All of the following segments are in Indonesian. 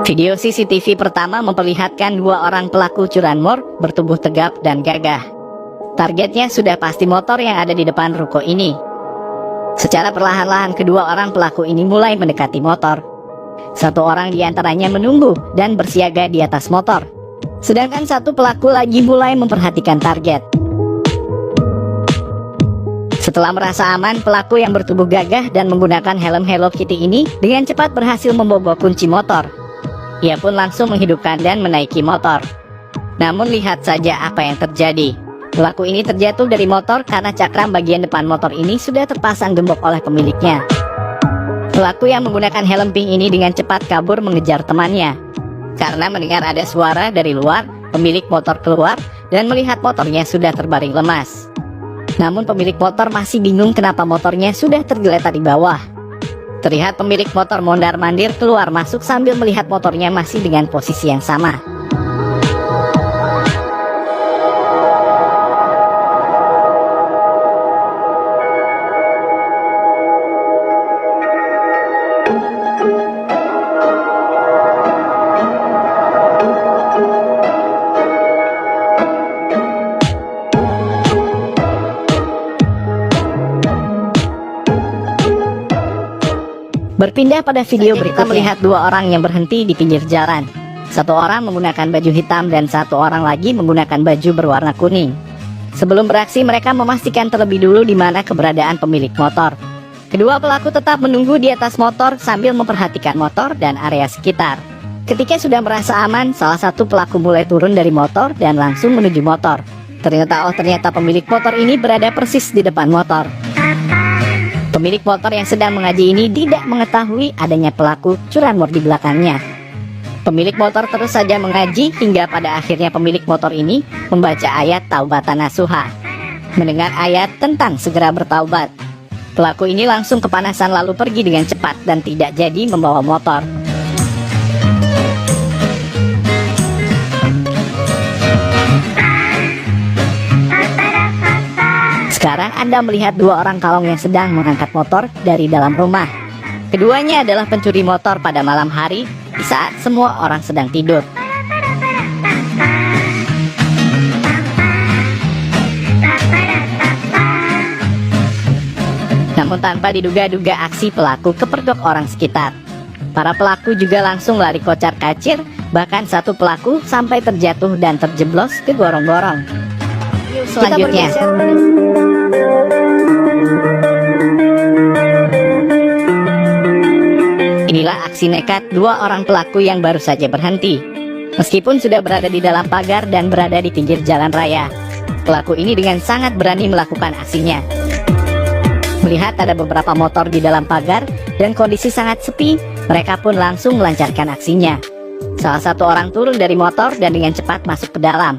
Video CCTV pertama memperlihatkan dua orang pelaku curanmor bertubuh tegap dan gagah. Targetnya sudah pasti motor yang ada di depan ruko ini. Secara perlahan-lahan kedua orang pelaku ini mulai mendekati motor. Satu orang di antaranya menunggu dan bersiaga di atas motor. Sedangkan satu pelaku lagi mulai memperhatikan target. Setelah merasa aman, pelaku yang bertubuh gagah dan menggunakan helm Hello Kitty ini dengan cepat berhasil membobol kunci motor. Ia pun langsung menghidupkan dan menaiki motor. Namun lihat saja apa yang terjadi. Pelaku ini terjatuh dari motor karena cakram bagian depan motor ini sudah terpasang gembok oleh pemiliknya. Pelaku yang menggunakan helm pink ini dengan cepat kabur mengejar temannya. Karena mendengar ada suara dari luar, pemilik motor keluar dan melihat motornya sudah terbaring lemas. Namun pemilik motor masih bingung kenapa motornya sudah tergeletak di bawah. Terlihat pemilik motor mondar-mandir keluar masuk sambil melihat motornya masih dengan posisi yang sama. Berpindah pada video berikutnya, kita melihat dua orang yang berhenti di pinggir jalan. Satu orang menggunakan baju hitam dan satu orang lagi menggunakan baju berwarna kuning. Sebelum beraksi, mereka memastikan terlebih dulu di mana keberadaan pemilik motor. Kedua pelaku tetap menunggu di atas motor sambil memperhatikan motor dan area sekitar. Ketika sudah merasa aman, salah satu pelaku mulai turun dari motor dan langsung menuju motor. Ternyata pemilik motor ini berada persis di depan motor. Pemilik motor yang sedang mengaji ini tidak mengetahui adanya pelaku curanmor di belakangnya. Pemilik motor terus saja mengaji hingga pada akhirnya pemilik motor ini membaca ayat taubatan nasuha. Mendengar ayat tentang segera bertaubat, pelaku ini langsung kepanasan lalu pergi dengan cepat dan tidak jadi membawa motor. Sekarang Anda melihat dua orang kalong yang sedang mengangkat motor dari dalam rumah. Keduanya adalah pencuri motor pada malam hari di saat semua orang sedang tidur. Namun tanpa diduga-duga aksi pelaku kepergok orang sekitar. Para pelaku juga langsung lari kocar-kacir, bahkan satu pelaku sampai terjatuh dan terjeblos ke gorong-gorong. Selanjutnya, inilah aksi nekat dua orang pelaku yang baru saja berhenti. Meskipun sudah berada di dalam pagar dan berada di pinggir jalan raya, pelaku ini dengan sangat berani melakukan aksinya. Melihat ada beberapa motor di dalam pagar dan kondisi sangat sepi, mereka pun langsung melancarkan aksinya. Salah satu orang turun dari motor dan dengan cepat masuk ke dalam.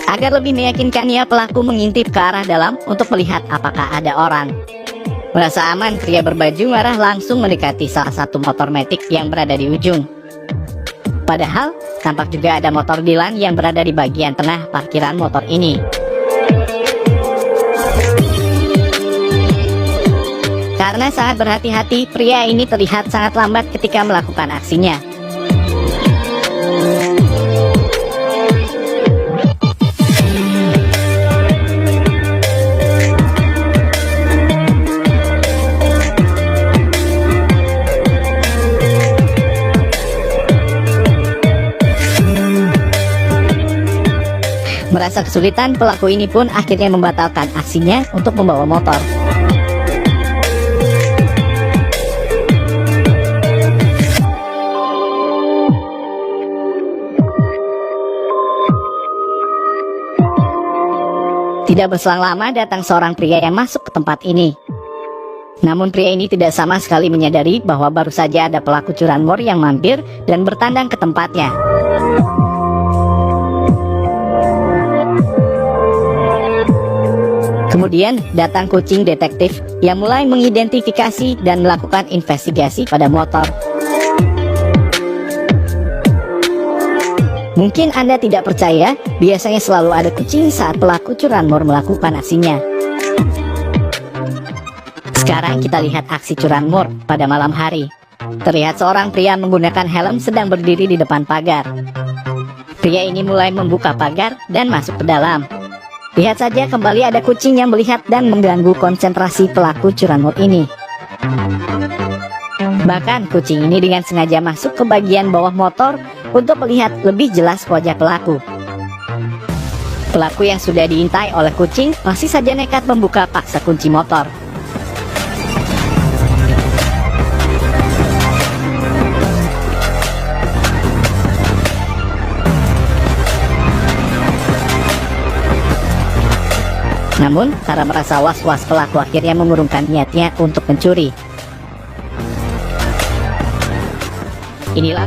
Agar lebih meyakinkannya, pelaku mengintip ke arah dalam untuk melihat apakah ada orang. Merasa aman, pria berbaju merah langsung mendekati salah satu motor metik yang berada di ujung. Padahal, tampak juga ada motor Dylan yang berada di bagian tengah parkiran motor ini. Karena sangat berhati-hati, pria ini terlihat sangat lambat ketika melakukan aksinya. Merasa kesulitan, pelaku ini pun akhirnya membatalkan aksinya untuk membawa motor. Tidak berselang lama datang seorang pria yang masuk ke tempat ini. Namun pria ini tidak sama sekali menyadari bahwa baru saja ada pelaku curanmor yang mampir dan bertandang ke tempatnya. Kemudian datang kucing detektif yang mulai mengidentifikasi dan melakukan investigasi pada motor. Mungkin Anda tidak percaya, biasanya selalu ada kucing saat pelaku curanmor melakukan aksinya. Sekarang kita lihat aksi curanmor pada malam hari. Terlihat seorang pria menggunakan helm sedang berdiri di depan pagar. Pria ini mulai membuka pagar dan masuk ke dalam. Lihat saja kembali ada kucing yang melihat dan mengganggu konsentrasi pelaku curanmor ini. Bahkan kucing ini dengan sengaja masuk ke bagian bawah motor untuk melihat lebih jelas wajah pelaku. Pelaku yang sudah diintai oleh kucing masih saja nekat membuka paksa kunci motor. Namun, karena merasa was-was, pelaku akhirnya mengurungkan niatnya untuk mencuri. Inilah